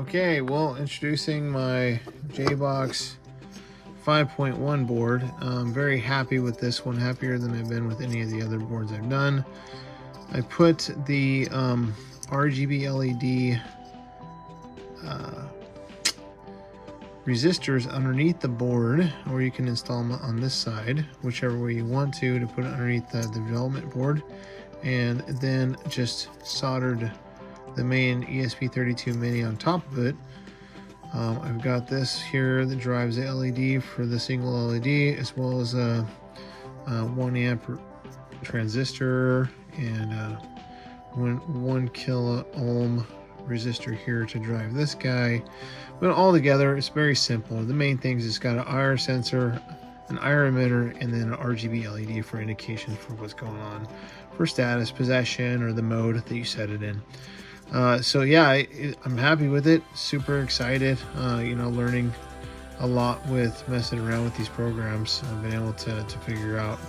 Okay, well, introducing my JBOX 5.1 board. I'm very happy with this one, happier than I've been with any of the other boards I've done. I put the RGB LED resistors underneath the board, or you can install them on this side, whichever way you want to put it underneath the development board, and then just soldered the main ESP32 Mini on top of it. I've got this here that drives the LED for the single LED, as well as a 1 amp transistor and 1 kilo ohm resistor here to drive this guy. But all together, it's very simple. The main things is got an IR sensor, an IR emitter, and then an RGB LED for indication for what's going on for status, possession, or the mode that you set it in. So yeah, I'm happy with it. Super excited. You know, learning a lot with messing around with these programs. I've been able to figure out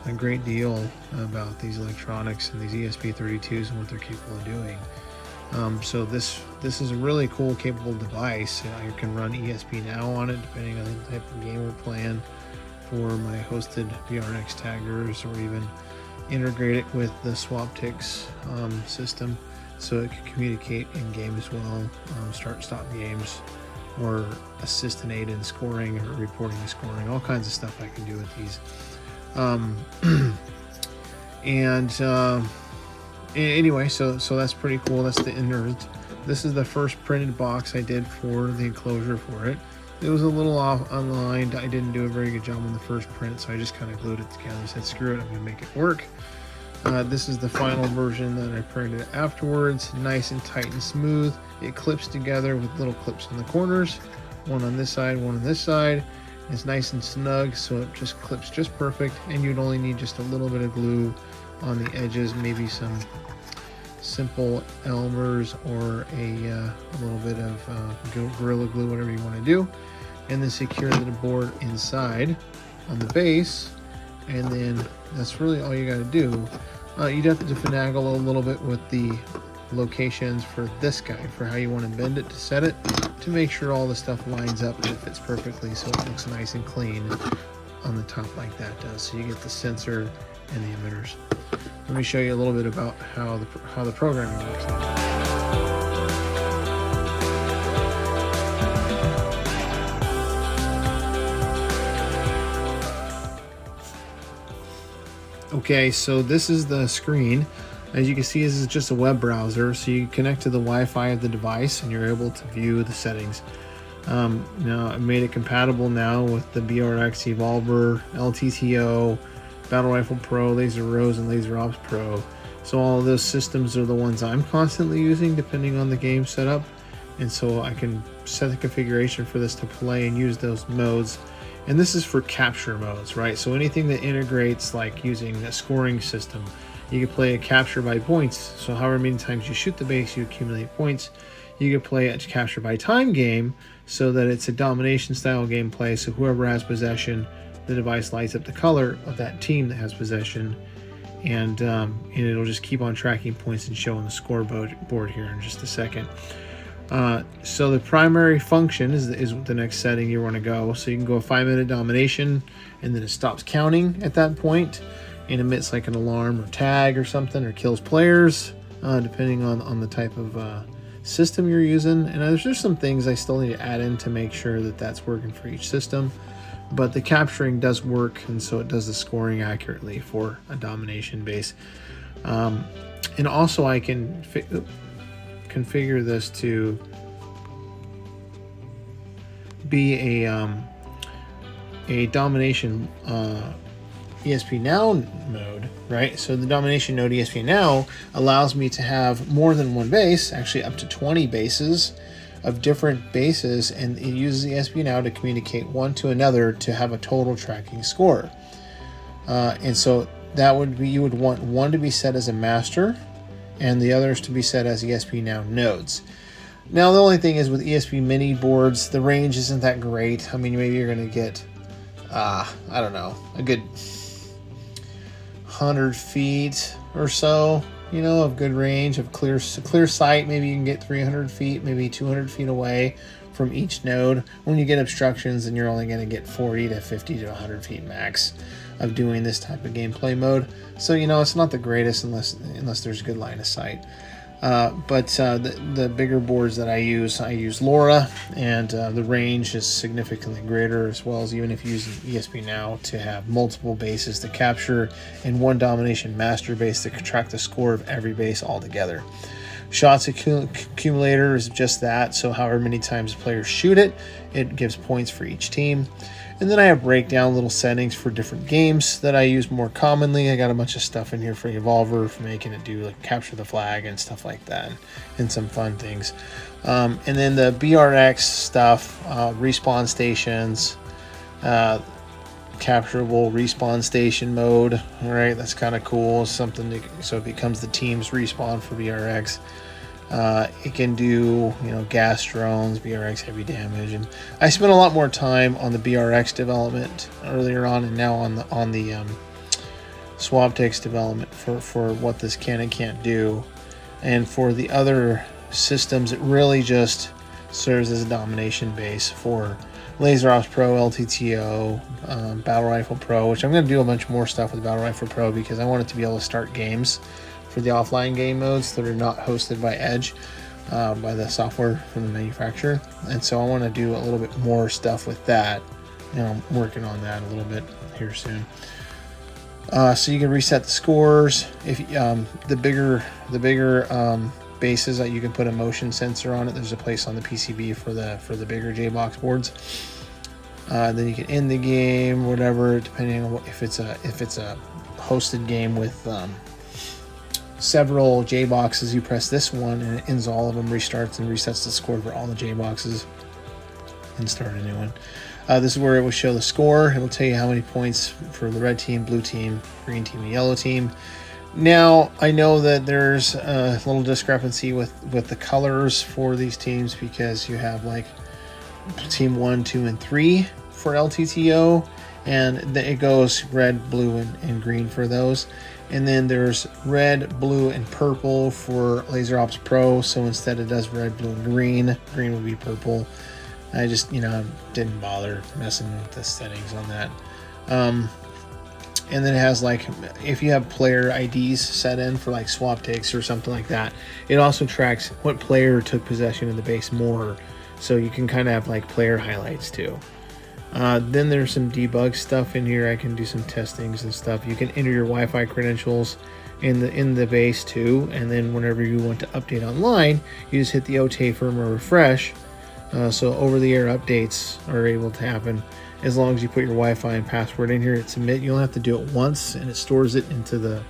a great deal about these electronics and these ESP32s and what they're capable of doing. So this is a really cool, capable device. I can run ESP Now on it, depending on the type of game we're playing, for my hosted VRX taggers, or even integrate it with the SwapTix system, so it can communicate in game as well, start stop games, or assist and aid in scoring or reporting the scoring. All kinds of stuff I can do with these. Anyway, so that's pretty cool. That's the inner. This is the first printed box I did for the enclosure for it. It was a little off online. I didn't do a very good job on the first print, so I just kind of glued it together and said, screw it, I'm gonna make it work. This is the final version that I printed afterwards. Nice and tight and smooth. It clips together with little clips in the corners, one on this side, one on this side. It's nice and snug, so it just clips just perfect, and you'd only need just a little bit of glue on the edges, maybe some simple Elmer's, or a little bit of Gorilla Glue, whatever you want to do, and then secure the board inside on the base, and then that's really all you got to do. You'd have to finagle a little bit with the locations for this guy, for how you want to bend it to set it, to make sure all the stuff lines up and it fits perfectly, so it looks nice and clean on the top like that does. So you get the sensor and the emitters. Let me show you a little bit about how the programming works now. Okay, so this is the screen. As you can see, this is just a web browser, so you connect to the Wi-Fi of the device and you're able to view the settings. Now I made it compatible now with the VRX Evolver, LTTO, Battle Rifle Pro, Laser Rose, and Laser Ops Pro. So all of those systems are the ones I'm constantly using depending on the game setup, and so I can set the configuration for this to play and use those modes. And this is for capture modes, right? So anything that integrates, like using a scoring system, you can play a capture by points. So however many times you shoot the base, you accumulate points. You can play a capture by time game, so that it's a domination style gameplay. So whoever has possession, the device lights up the color of that team that has possession, and it'll just keep on tracking points and showing the scoreboard here in just a second. So the primary function is the next setting you want to go. So you can go a 5-minute domination, and then it stops counting at that point and emits like an alarm or tag or something, or kills players, depending on the type of system you're using. And there's just some things I still need to add in to make sure that that's working for each system. But the capturing does work, and so it does the scoring accurately for a domination base. And also I can configure this to be a domination ESP Now mode, right? So the domination node ESP Now allows me to have more than one base, actually up to 20 bases of different bases, and it uses ESP Now to communicate one to another to have a total tracking score. And so that would be, you would want one to be set as a master and the others to be set as ESP Now nodes. Now the only thing is, with ESP Mini boards, the range isn't that great. I mean, maybe you're going to get, I don't know, a good 100 feet or so you know, of good range, of clear sight. Maybe you can get 300 feet, maybe 200 feet away from each node. When you get obstructions, then you're only going to get 40 to 50 to 100 feet max of doing this type of gameplay mode. So, you know, it's not the greatest unless there's good line of sight. But the bigger boards that I use LoRa, and the range is significantly greater, as well as even if you use ESP Now to have multiple bases to capture in one domination master base to track the score of every base all together. Shots accumulator is just that, so however many times players shoot it, it gives points for each team. And then I have breakdown little settings for different games that I use more commonly. I got a bunch of stuff in here for Evolver, for making it do like capture the flag and stuff like that, and some fun things. And then the BRX stuff, respawn stations, capturable respawn station mode. All right, that's kind of cool. Something so it becomes the team's respawn for BRX. It can do, you know, gas drones, BRX heavy damage, and I spent a lot more time on the BRX development earlier on, and now on the Swaptex development for what this can and can't do. And for the other systems, it really just serves as a domination base for Laser Ops Pro, LTTO, Battle Rifle Pro, which I'm going to do a bunch more stuff with Battle Rifle Pro because I want it to be able to start games for the offline game modes that are not hosted by Edge, by the software from the manufacturer. And so I want to do a little bit more stuff with that, and I'm working on that a little bit here soon. So you can reset the scores. If the bigger bases that you can put a motion sensor on it. There's a place on the PCB for the bigger JBOX boards. Then you can end the game, whatever, depending on if it's a hosted game with several JBoxes. You press this one and it ends all of them, restarts and resets the score for all the JBoxes, and start a new one. This is where it will show the score. It will tell you how many points for the red team, blue team, green team, and yellow team. Now, I know that there's a little discrepancy with the colors for these teams, because you have like team 1, 2, and 3 for LTTO, and it goes red, blue, and green for those. And then there's red, blue, and purple for Laser Ops Pro. So instead it does red, blue, and green. Green would be purple. I just, didn't bother messing with the settings on that. And then it has, like, if you have player IDs set in for like Swaptex or something like that, it also tracks what player took possession of the base more. So you can kind of have like player highlights too. Then there's some debug stuff in here. I can do some testings and stuff. You can enter your Wi-Fi credentials in the base too, and then whenever you want to update online, you just hit the OTA firmware refresh. So over-the-air updates are able to happen as long as you put your Wi-Fi and password in here. Hit submit. You only have to do it once, and it stores it into the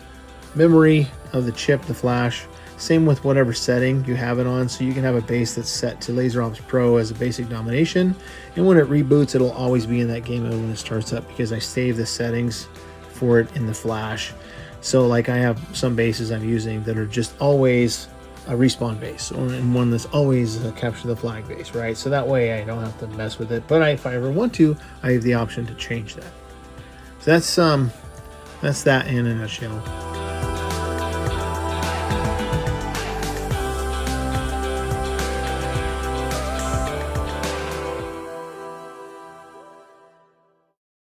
memory of the chip, the flash. Same with whatever setting you have it on. So you can have a base that's set to Laser Ops Pro as a basic domination, and when it reboots, it'll always be in that game mode when it starts up, because I save the settings for it in the flash. So like I have some bases I'm using that are just always a respawn base, or in one that's always a capture the flag base, right? So that way I don't have to mess with it. But if I ever want to, I have the option to change that. So that's that in a nutshell.